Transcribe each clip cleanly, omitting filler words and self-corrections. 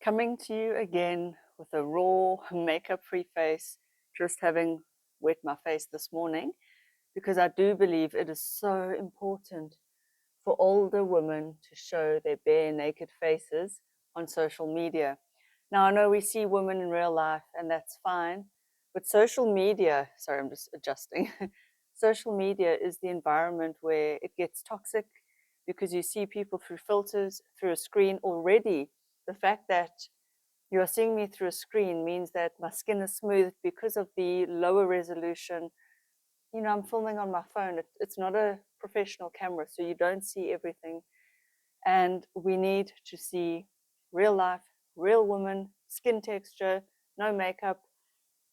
Coming to you again with a raw, makeup-free face, just having wet my face this morning, because I do believe it is so important for older women to show their bare naked faces on social media. Now, I know we see women in real life, and that's fine, but social media, sorry, I'm just adjusting. Social media is the environment where it gets toxic because you see people through filters, through a screen already. The fact that you are seeing me through a screen means that my skin is smooth because of the lower resolution. I'm filming on my phone. It's not a professional camera, so you don't see everything. And we need to see real life, real woman, skin texture, no makeup.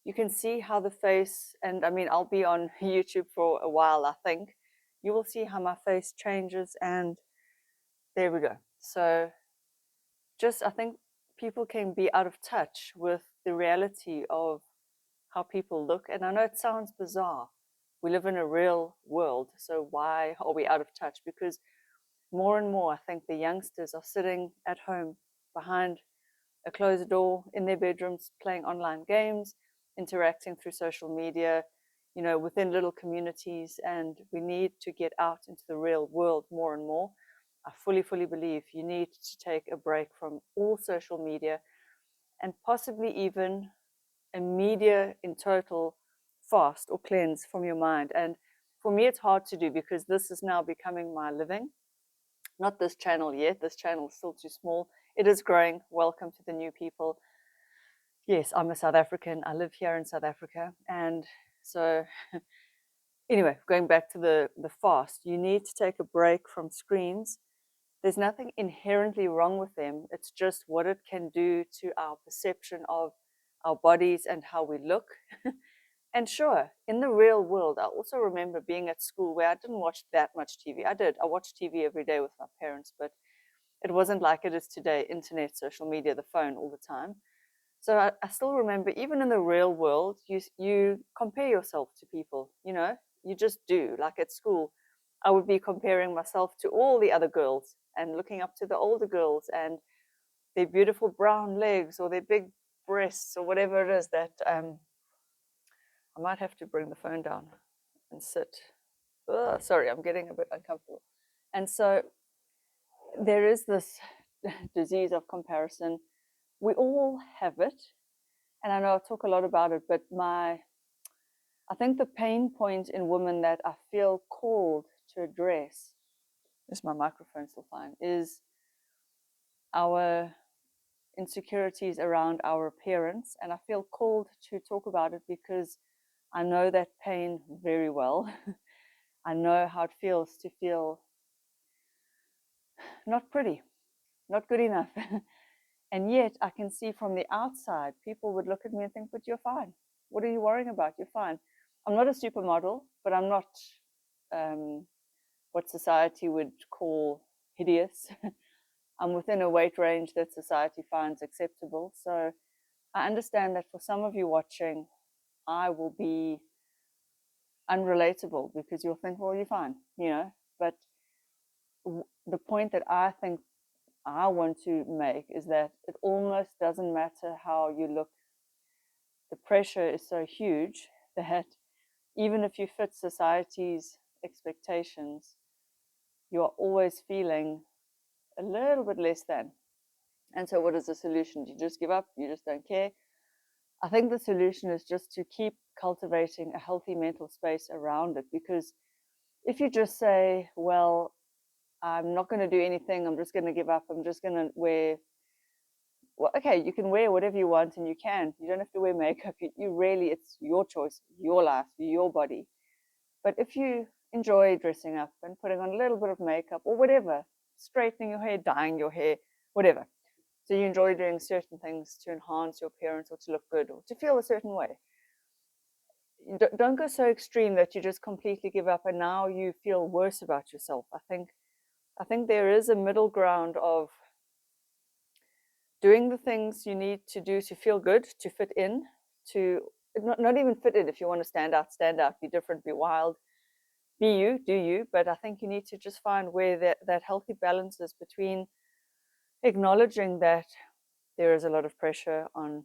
You can see how the face, and I mean, I'll be on YouTube for a while, I think. You will see how my face changes, and there we go. So I think people can be out of touch with the reality of how people look. And I know it sounds bizarre. We live in a real world, so why are we out of touch? Because more and more, I think the youngsters are sitting at home behind a closed door in their bedrooms, playing online games, interacting through social media, within little communities. And we need to get out into the real world more and more. I fully believe you need to take a break from all social media and possibly even a media in total fast or cleanse from your mind. And for me, it's hard to do because this is now becoming my living. Not this channel yet. This channel is still too small. It is growing. Welcome to the new people. Yes, I'm a South African. I live here in South Africa. And so, anyway, going back to the fast, you need to take a break from screens. There's nothing inherently wrong with them. It's just what it can do to our perception of our bodies and how we look. And sure, in the real world, I also remember being at school where I didn't watch that much TV. I did. I watched TV every day with my parents, but it wasn't like it is today, internet, social media, the phone all the time. So I still remember, even in the real world, you compare yourself to people, you just do. Like at school, I would be comparing myself to all the other girls and looking up to the older girls and their beautiful brown legs or their big breasts or whatever it is that I might have to bring the phone down and sit. Ugh, sorry, I'm getting a bit uncomfortable. And so there is this disease of comparison. We all have it. And I know I talk a lot about it, but I think the pain point in women that I feel called to address, is my microphone still fine, is our insecurities around our appearance. And I feel called to talk about it because I know that pain very well. I know how it feels to feel not pretty, not good enough. And yet I can see from the outside, people would look at me and think, but you're fine. What are you worrying about? You're fine. I'm not a supermodel, but I'm not what society would call hideous. I'm within a weight range that society finds acceptable. So I understand that for some of you watching, I will be unrelatable because you'll think, well, you're fine, But the point that I think I want to make is that it almost doesn't matter how you look. The pressure is so huge that even if you fit society's expectations, you are always feeling a little bit less than. And so, what is the solution? Do you just give up? You just don't care? I think the solution is just to keep cultivating a healthy mental space around it. Because if you just say, well, I'm not going to do anything, I'm just going to give up, I'm just going to wear, well, okay, you can wear whatever you want and you don't have to wear makeup. You really, it's your choice, your life, your body. But if you enjoy dressing up and putting on a little bit of makeup or whatever, straightening your hair, dyeing your hair, whatever. So you enjoy doing certain things to enhance your appearance or to look good or to feel a certain way. Don't go so extreme that you just completely give up and now you feel worse about yourself. I think there is a middle ground of doing the things you need to do to feel good, to fit in, to not even fit in. If you want to stand out, be different, be wild, be you, do you. But I think you need to just find where that healthy balance is between acknowledging that there is a lot of pressure on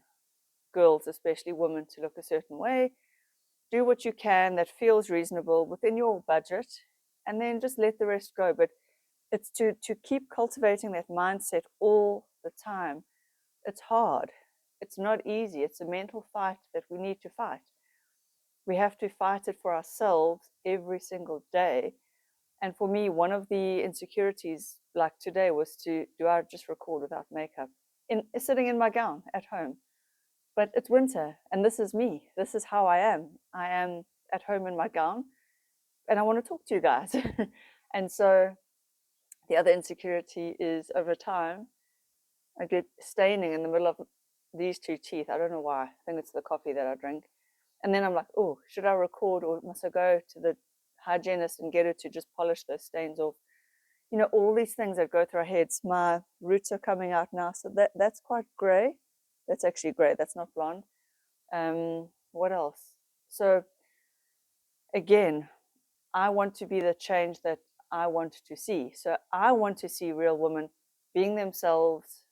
girls, especially women, to look a certain way. Do what you can that feels reasonable within your budget, and then just let the rest go. But it's to keep cultivating that mindset all the time. It's hard. It's not easy. It's a mental fight that we need to fight. We have to fight it for ourselves every single day. And for me, one of the insecurities, like today, was to do I just record without makeup, sitting in my gown at home? But it's winter, and this is me. This is how I am. I am at home in my gown, and I want to talk to you guys. And so the other insecurity is over time, I get staining in the middle of these two teeth. I don't know why. I think it's the coffee that I drink. And then I'm like, oh, should I record, or must I go to the hygienist and get her to just polish those stains off? You know, all these things that go through our heads. My roots are coming out now, so that's quite grey. That's actually grey. That's not blonde. What else? So again, I want to be the change that I want to see. So I want to see real women being themselves,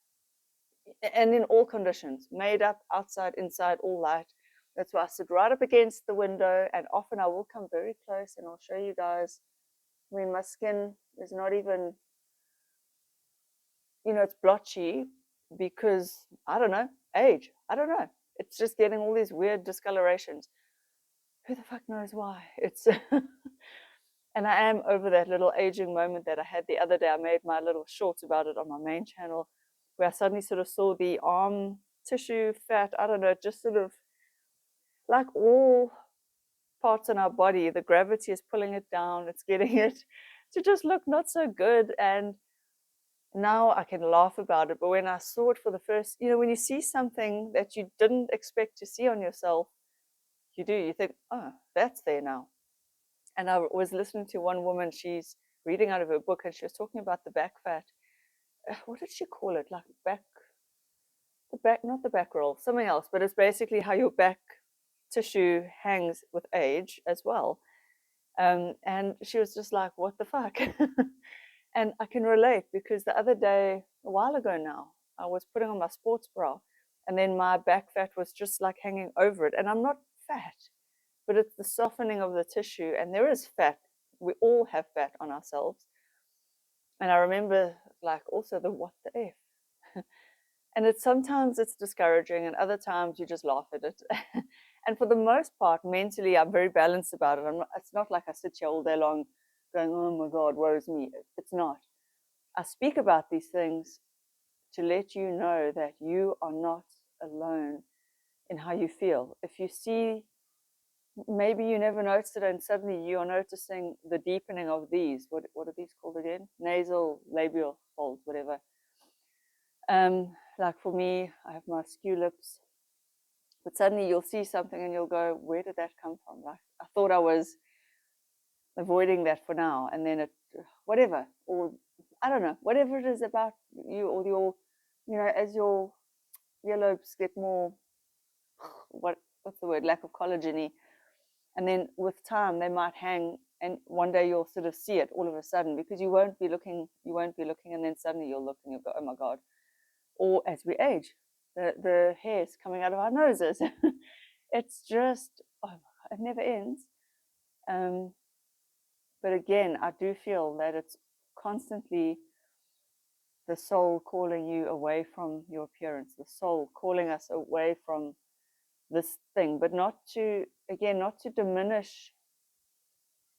and in all conditions, made up, outside, inside, all light. That's why I sit right up against the window, and often I will come very close and I'll show you guys. I mean, my skin is not even, it's blotchy because, I don't know, age. I don't know. It's just getting all these weird discolorations. Who the fuck knows why? It's and I am over that little aging moment that I had the other day. I made my little shorts about it on my main channel, where I suddenly sort of saw the arm tissue fat, I don't know, just sort of like all parts in our body, the gravity is pulling it down. It's getting it to just look not so good. And now I can laugh about it. But when I saw it for the first, when you see something that you didn't expect to see on yourself, you think, oh, that's there now. And I was listening to one woman, she's reading out of her book, and she was talking about the back fat. What did she call it? Like not the back roll, something else. But it's basically how your back tissue hangs with age as well. And she was just like, what the fuck? And I can relate, because the other day, a while ago now, I was putting on my sports bra, and then my back fat was just like hanging over it. And I'm not fat, but it's the softening of the tissue. And there is fat. We all have fat on ourselves. And I remember, like, also the what the F. And sometimes it's discouraging, and other times you just laugh at it. And for the most part, mentally, I'm very balanced about it. It's not like I sit here all day long going, oh my God, woe is me. It's not. I speak about these things to let you know that you are not alone in how you feel. If you see, maybe you never noticed it, and suddenly you are noticing the deepening of these. What are these called again? Nasal labial folds, whatever. Like for me, I have my skew lips, but suddenly you'll see something and you'll go, where did that come from? Like, I thought I was avoiding that for now, and then whatever, or I don't know, whatever it is about you, or as your earlobes get more, what's the word, lack of collagen-y, and then with time they might hang, and one day you'll sort of see it all of a sudden, because you won't be looking, and then suddenly you'll look and you'll go, oh my God. Or as we age, the hairs coming out of our noses. It's just, oh my God, it never ends. But again, I do feel that it's constantly the soul calling you away from your appearance, the soul calling us away from this thing, but not to diminish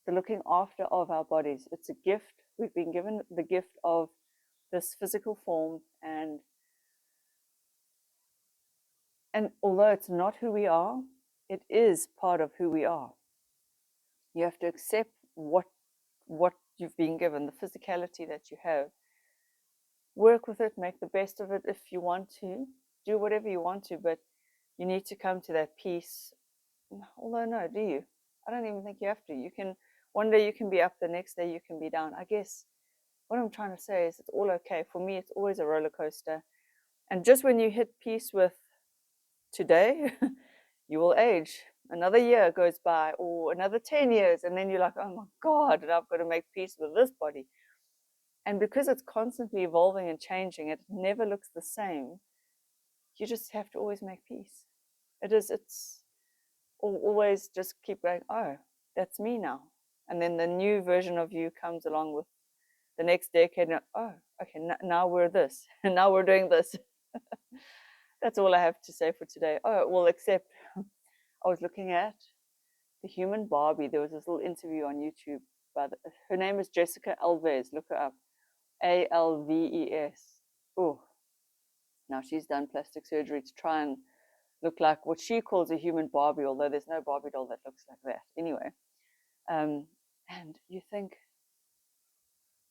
the looking after of our bodies. It's a gift. We've been given the gift of this physical form, and although it's not who we are, it is part of who we are. You have to accept what you've been given, the physicality that you have. Work with it, make the best of it if you want to, do whatever you want to, but you need to come to that peace. Although, no, do you? I don't even think you have to. You can, one day you can be up, the next day you can be down. I guess what I'm trying to say is it's all okay. For me, it's always a roller coaster. And just when you hit peace with today, you will age. Another year goes by, or another 10 years, and then you're like, oh my God, and I've got to make peace with this body. And because it's constantly evolving and changing, it never looks the same. you just have to always make peace. It's always just keep going, oh, that's me now. And then the new version of you comes along with the next decade. And, oh, okay, now we're this, and now we're doing this. That's all I have to say for today. Oh, well, except I was looking at the human Barbie. There was this little interview on YouTube. Her name is Jessica Alves. Look her up. Alves. Oh, now she's done plastic surgery to try and look like what she calls a human Barbie, although there's no Barbie doll that looks like that. Anyway, and you think,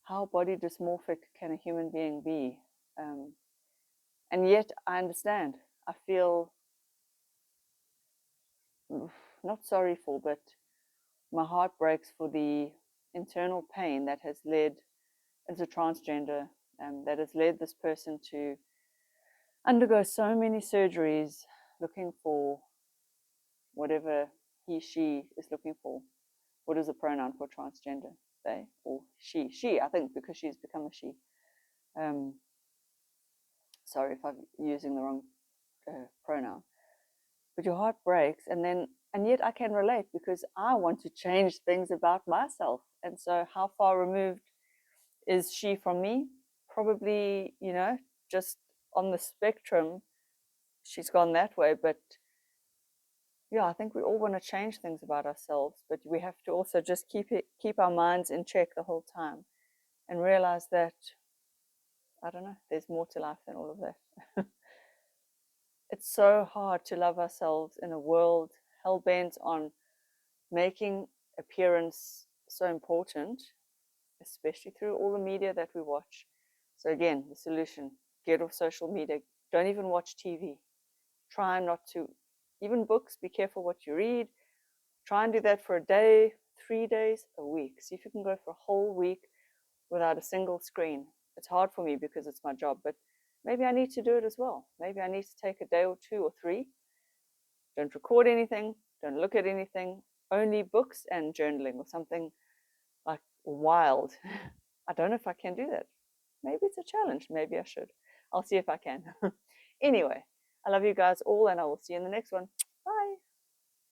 how body dysmorphic can a human being be? And yet I understand. I feel not sorry for, but my heart breaks for the internal pain that has led, as a transgender, that has led this person to undergo so many surgeries looking for whatever he, she is looking for. What is the pronoun for transgender? They or she? She, I think, because she's become a she. Sorry if I'm using the wrong pronoun. But your heart breaks, and yet I can relate because I want to change things about myself. And so, how far removed is she from me? Probably, just on the spectrum, she's gone that way. But yeah, I think we all want to change things about ourselves, but we have to also just keep our minds in check the whole time, and realize that, I don't know, there's more to life than all of that. It's so hard to love ourselves in a world hell bent on making appearance so important, especially through all the media that we watch. So again, the solution: get off social media. Don't even watch TV. Try not to. Even books, be careful what you read. Try and do that for a day, 3 days, a week. See if you can go for a whole week without a single screen. It's hard for me because it's my job, but maybe I need to do it as well. Maybe I need to take a day or 2 or 3. Don't record anything, don't look at anything, only books and journaling, or something like wild. I don't know if I can do that. Maybe it's a challenge. Maybe I should. I'll see if I can. Anyway, I love you guys all, and I will see you in the next one.